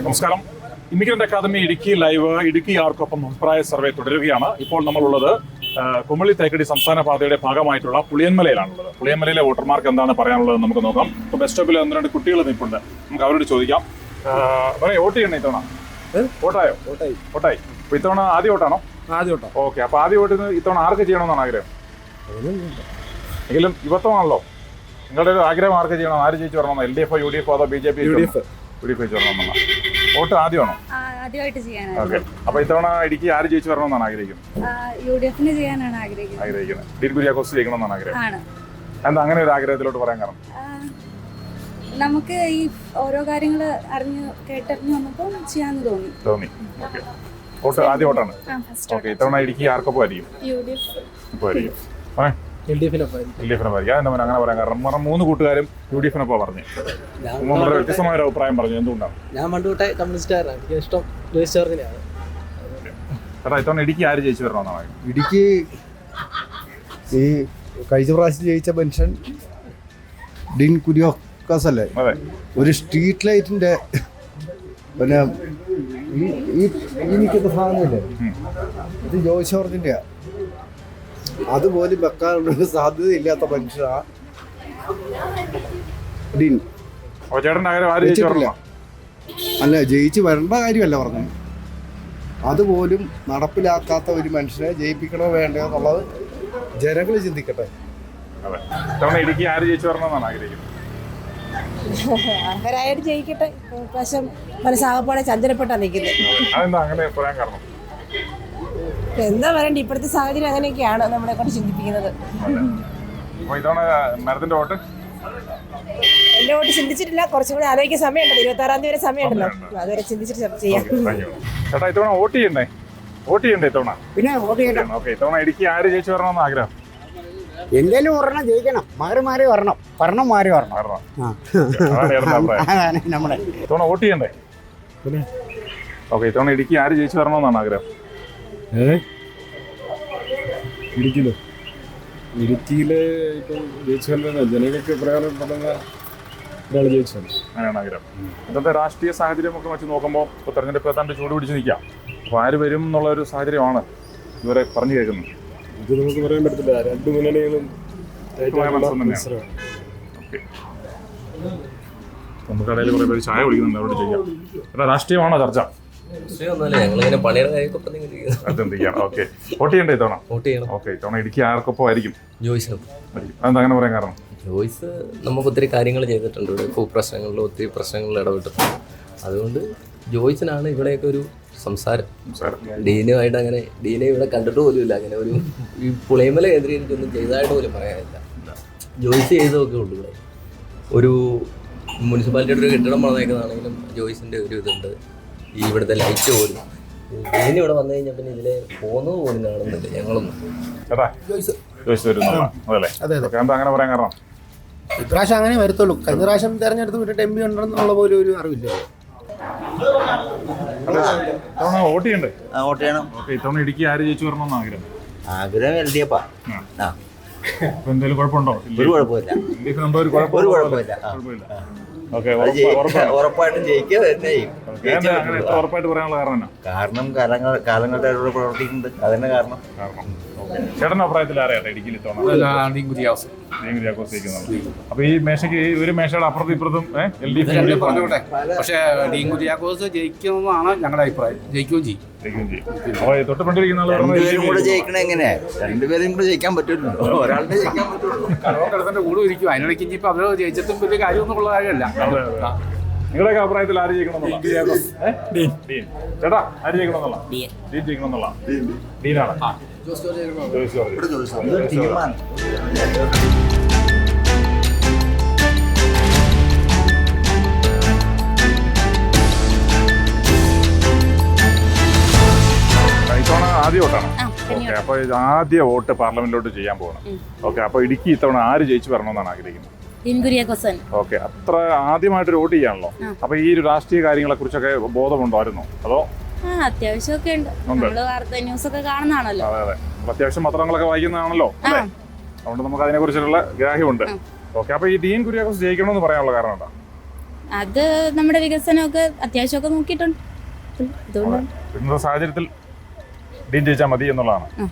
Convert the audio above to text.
നമസ്കാരം. Immigrant academy Idukki live Idukki ആർക്കൊപ്പം അഭിപ്രായ സർവേ തുടരുകയാണ്. ഇപ്പോൾ നമ്മളുള്ളത് കുമളി തേക്കടി സംസ്ഥാന പാതയുടെ ഭാഗമായിട്ടുള്ള പുളിയന്മലയിലാണുള്ളത്. പുളിയന്മലയിലെ വോട്ടർമാർക്ക് എന്താണ് പറയാനുള്ളത് നമുക്ക് നോക്കാം. ഇപ്പോൾ ബസ് സ്റ്റോപ്പിൽ ഒന്ന് രണ്ട് കുട്ടികൾ നിൽപ്പുണ്ട്, നമുക്ക് അവരോട് ചോദിക്കാം. വോട്ട് ചെയ്യണേ ഇത്തവണ? വോട്ടായോ? വോട്ടായി. അപ്പൊ ഇത്തവണ ആദ്യ വോട്ടാണോ? ആദ്യ വോട്ടോ. ഓക്കെ. അപ്പൊ ആദ്യ വോട്ടിന് ഇത്തവണ ആർക്ക് ചെയ്യണമെന്നാണ് ആഗ്രഹം? എങ്കിലും യുവത്വമാണല്ലോ. നിങ്ങളുടെ ഒരു ആഗ്രഹം ആർക്ക് ചെയ്യണം? ആര് ജയിച്ചു വരണമെന്നോ? LDF, UDF അതോ BJP? UDF ജയിച്ചു വരണമെന്നാണ്. വോട്ട് ആദ്യമാണോ? ആദ്യമായിട്ട് ചെയ്യാനാണ്. ഓക്കെ. അപ്പൊ ഇത്തവണ ഇടുക്കി ആര് ജയിച്ചു വരണമെന്നാണ് ആഗ്രഹിക്കുന്നത്? UDFന് ചെയ്യാനാണ് ആഗ്രഹിക്കുന്നത്. ഡീൻ കുര്യാക്കോസ് ജയിക്കണമെന്നാണ് ആഗ്രഹം. എന്താ അങ്ങനെ ഒരു ആഗ്രഹത്തിലോട്ട് പറയാൻ കാരണം? നമുക്ക് ഈ ഓരോ കാര്യങ്ങൾ അറിഞ്ഞ് കേട്ടറിഞ്ഞ് വന്നപ്പോൾ ചെയ്യാന്ന് തോന്നി. ഓക്കെ. വോട്ട് ആദ്യ വോട്ടാണ്. ഓക്കെ. ഇത്തവണ ഇടുക്കി ആർക്കൊപ്പം ആയിരിക്കും? അങ്ങനെ പറയാൻ കാരണം 3 കൂട്ടുകാരും UDFനൊപ്പം പറഞ്ഞു. നമ്മുടെ വ്യത്യസ്തമായ ഒരു അഭിപ്രായം പറഞ്ഞു. എന്തുകൊണ്ടാണ്? ഞാൻ പണ്ടുതൊട്ടേ കമ്മ്യൂണിസ്റ്റുകാരനാണ്. എനിക്ക് ഇഷ്ടം ജോയിസ് ജോർജിനെയാണ്. ഇത്തവണ ഇടുക്കി ആര് ജയിച്ചു വരണമെന്നാണ്? ഇടുക്കി ഈ കഴിഞ്ഞ പ്രാവശ്യം ജയിച്ച മനുഷ്യൻ ഡീൻ കുര്യാക്കോസ് അല്ലേ? ഒരു സ്ട്രീറ്റ് ലൈറ്റിന്റെ പിന്നെ ഈ നിൽക്കുന്ന സാധനമില്ലേ, ഇത് ജോയിസ് ജോർജിന്റെ. അതുപോലും വെക്കാനുള്ള സാധ്യത ഇല്ലാത്ത മനുഷ്യനാ ഡീൻ. അല്ല, ജയിച്ച് വരേണ്ട കാര്യമല്ല പറഞ്ഞു. അതുപോലും നടപ്പിലാക്കാത്ത ഒരു മനുഷ്യനെ ജയിപ്പിക്കണോ വേണ്ടോ എന്നുള്ളത് ജനങ്ങൾ ചിന്തിക്കട്ടെ. ഇടുക്കി ആര് ജയിച്ചു വരണമെന്നാണ് ആഗ്രഹിക്കുന്നത്? അവരായിട്ട് ജയിക്കട്ടെ. പ്രാവശ്യം മനസ്സാകപ്പാടെ ചഞ്ചലപ്പെട്ടാ നിൽക്കുന്നത്. അതെന്താ അങ്ങനെ പറയാൻ കാരണം? എന്താ പറയണ്ട, ഇപ്പോഴത്തെ സാഹചര്യം അങ്ങനെയൊക്കെയാണ് നമ്മളെ കൊണ്ട് ചിന്തിപ്പിക്കുന്നത്. എന്റെ വോട്ട് ചിന്തിച്ചിട്ടില്ല. കുറച്ചും കൂടി ആലോചിക്കാൻ സമയമുണ്ടല്ലോ. 26-ാം തീയതി വരെ സമയമുണ്ടല്ലോ. അതുവരെ ചിന്തിച്ചിട്ട് ചെയ്യാം. വോട്ട് ചെയ്യണ്ടേ? ഇത്തവണ പിന്നെ വോട്ട് ചെയ്യണം. ഇത്തവണ ഇടുക്കി ആര് ജയിച്ചു വരണമെന്ന് ആഗ്രഹം? എന്തേലും ഒരെണ്ണം ജയിക്കണം. മാറി വരണം. ഭരണം മാറി വരണം. നമ്മുടെ ഇത്തവണ വോട്ട് ചെയ്യണ്ടേ? ഓക്കെ. ഇത്തവണ ഇടുക്കി ആര് ജയിച്ചു വരണമെന്നാണ് ആഗ്രഹം? ഇടുക്കിയില് ഇപ്പം ജയിച്ചു വരണം. ജനങ്ങൾക്ക് പ്രയോജനപ്പെടുന്ന ഒരാൾ ജയിച്ചു വരണം, അങ്ങനെയാണ് ആഗ്രഹം. ഇന്നത്തെ രാഷ്ട്രീയ സാഹചര്യം ഒക്കെ വെച്ച് നോക്കുമ്പോൾ ഇപ്പോൾ തെരഞ്ഞെടുപ്പ് എത്താണ്ട് ചൂട് പിടിച്ച് നിൽക്കാം. അപ്പോൾ ആര് വരും എന്നുള്ളൊരു സാഹചര്യമാണ് ഇതുവരെ പറഞ്ഞു കേൾക്കുന്നത്. ഇത് നമുക്ക് പറയാൻ പറ്റത്തില്ല. 2 മുന്നണികളും നമുക്ക് കടയിൽ കുറേ പേര് ചായ കുടിക്കുന്നുണ്ട്, അവരോട് ചെയ്യാം. അല്ല, രാഷ്ട്രീയമാണോ ചർച്ച? ഓക്കെ. വോട്ട് ചെയ്യണ്ടേ ഇത്തവണ? ഓക്കെ. ഇത്തവണ ഇടുക്കി ആർക്കൊപ്പം ആയിരിക്കും? അതെന്താ അങ്ങനെ പറയാൻ കാരണം? ജോയിസ് നമുക്ക് ഒത്തിരി കാര്യങ്ങൾ ചെയ്തിട്ടുണ്ട്. ഇവിടെ ഭൂപ്രശ്നങ്ങളിലും ഒത്തിരി പ്രശ്നങ്ങളിൽ ഇടപെട്ടിട്ടുണ്ട്. അതുകൊണ്ട് ജോയിസിനാണ് ഇവിടെയൊക്കെ ഒരു സംസാരം. ഡീനുമായിട്ട് അങ്ങനെ ഡീനെ ഇവിടെ കണ്ടിട്ട് പോലും ഇല്ല. അങ്ങനെ ഒരു ഈ പുളിയമല കേന്ദ്രീകരിച്ചൊന്നും ചെയ്തതായിട്ട് പോലും പറയാനില്ല. ജോയിസ് ചെയ്തതൊക്കെ ഉള്ളൂ. ഇവിടെ ഒരു മുനിസിപ്പാലിറ്റിയുടെ ഒരു കെട്ടിടം പണിതേക്കുന്നതാണെങ്കിലും ജോയിസിൻ്റെ ഒരു ഇതുണ്ട്. ഈ ഇവിടുത്തെ ലൈറ്റ് പോലും ഡീന് ഇവിടെ വന്നു കഴിഞ്ഞാൽ പിന്നെ ഇതിലെ പോകുന്നത് പോലും കാണുന്നില്ല. ഞങ്ങളൊന്നും അങ്ങനെ പറയാൻ കാരണം ഇപ്രാവശ്യം അങ്ങനെ വരത്തുള്ളൂ. കഴിഞ്ഞ പ്രാവശ്യം തെരഞ്ഞെടുത്ത് വിട്ടിട്ട് MP ഉണ്ടെന്നുള്ള പോലും ഒരു അറിവില്ല. വോട്ട് ചെയ്യണ്ടേ? വോട്ട് ചെയ്യണം. ഇത്തവണ ഇടുക്കി ആര് ജയിച്ചു വരണമെന്ന് ആഗ്രഹം? ആഗ്രഹം LDF. എന്തെങ്കിലും കുഴപ്പമുണ്ടോ? ഒരു കുഴപ്പമില്ല. ഒരു കുഴപ്പമില്ല. ഉറപ്പായിട്ടും ജയിക്കുക തന്നെ ചെയ്യും. ഉറപ്പായിട്ട് പറയാനുള്ള കാരണം കാലങ്ങളുടെ പ്രവർത്തിക്കുന്നുണ്ട്. അതന്നെ കാരണം. ചേട്ടന്റെ അഭിപ്രായത്തിൽ ആരെയാണ് ഇടുക്കിയിൽ അപ്പൊ ഈ മേശയ്ക്ക് ഒരു മേശയുടെ അപ്പുറത്തും ഇപ്പുറത്തും പക്ഷേ ഡീൻ കുര്യാക്കോസ് ജയിക്കുമെന്നാണ് ഞങ്ങളുടെ അഭിപ്രായം. ജയിക്കുകയും ചെയ്യും. തൊട്ടുപണ്ടിരിക്കുന്ന കൂടെ ജയിക്കണ എങ്ങനെയാ? 2 പേരും കൂടെ ജയിക്കാൻ പറ്റുമല്ലോ. ഒരാളുടെ ജയിക്കാൻ പറ്റുള്ളൂ. കടവക്കടത്തിന്റെ കൂടെ ഇരിക്കും. അതിനിടയ്ക്ക് ഇനിയിപ്പോ അവര് ജയിച്ചിട്ടും വലിയ കാര്യമൊന്നും ഉള്ള കാര്യമല്ല. നിങ്ങളുടെയൊക്കെ അഭിപ്രായത്തിൽ ആര് ജയിക്കണമെന്നുള്ള? ചേട്ടാ, ആര് ജയിക്കണമെന്നുള്ള? ഡീൻ ജയിക്കണമെന്നുള്ള? ഡീനാണ്. ഇത്തവണ ആദ്യ വോട്ടാണ്. ഓക്കെ. അപ്പൊ ആദ്യ വോട്ട് പാർലമെന്റിലോട്ട് ചെയ്യാൻ പോകണം. ഓക്കെ. അപ്പൊ ഇടുക്കി ഇത്തവണ ആര് ജയിച്ചു വരണമെന്നാണ് ആഗ്രഹിക്കുന്നത്? ഓക്കെ. അത്ര ആദ്യമായിട്ട് വോട്ട് ചെയ്യാണല്ലോ. അപ്പൊ ഈ രാഷ്ട്രീയ കാര്യങ്ങളെ കുറിച്ചൊക്കെ ബോധമുണ്ടായിരുന്നോ? അതോ? അത്യാവശ്യമൊക്കെ ഉണ്ട്. വാർത്താ ന്യൂസ് ഒക്കെ കാണുന്നതാണല്ലോ. അതെ. അത്യാവശ്യം പത്രങ്ങളൊക്കെ വായിക്കുന്നതാണല്ലോ. അതുകൊണ്ട് നമുക്ക് അതിനെ കുറിച്ചുള്ള ഗ്രാഹ്യമുണ്ട്. ഓക്കെ. അപ്പൊ ഈ ഡീൻ കുര്യാക്കോസ് ജയിക്കണമെന്ന് പറയാനുള്ള കാരണം എന്താ? അത് നമ്മുടെ വികസനമൊക്കെ അത്യാവശ്യമൊക്കെ നോക്കിയിട്ടുണ്ട് അതുകൊണ്ടാണ് ഇന്നത്തെ സാഹചര്യത്തിൽ ഡീൻ ജയിച്ചാൽ മതി എന്നുള്ളതാണ്. ആ.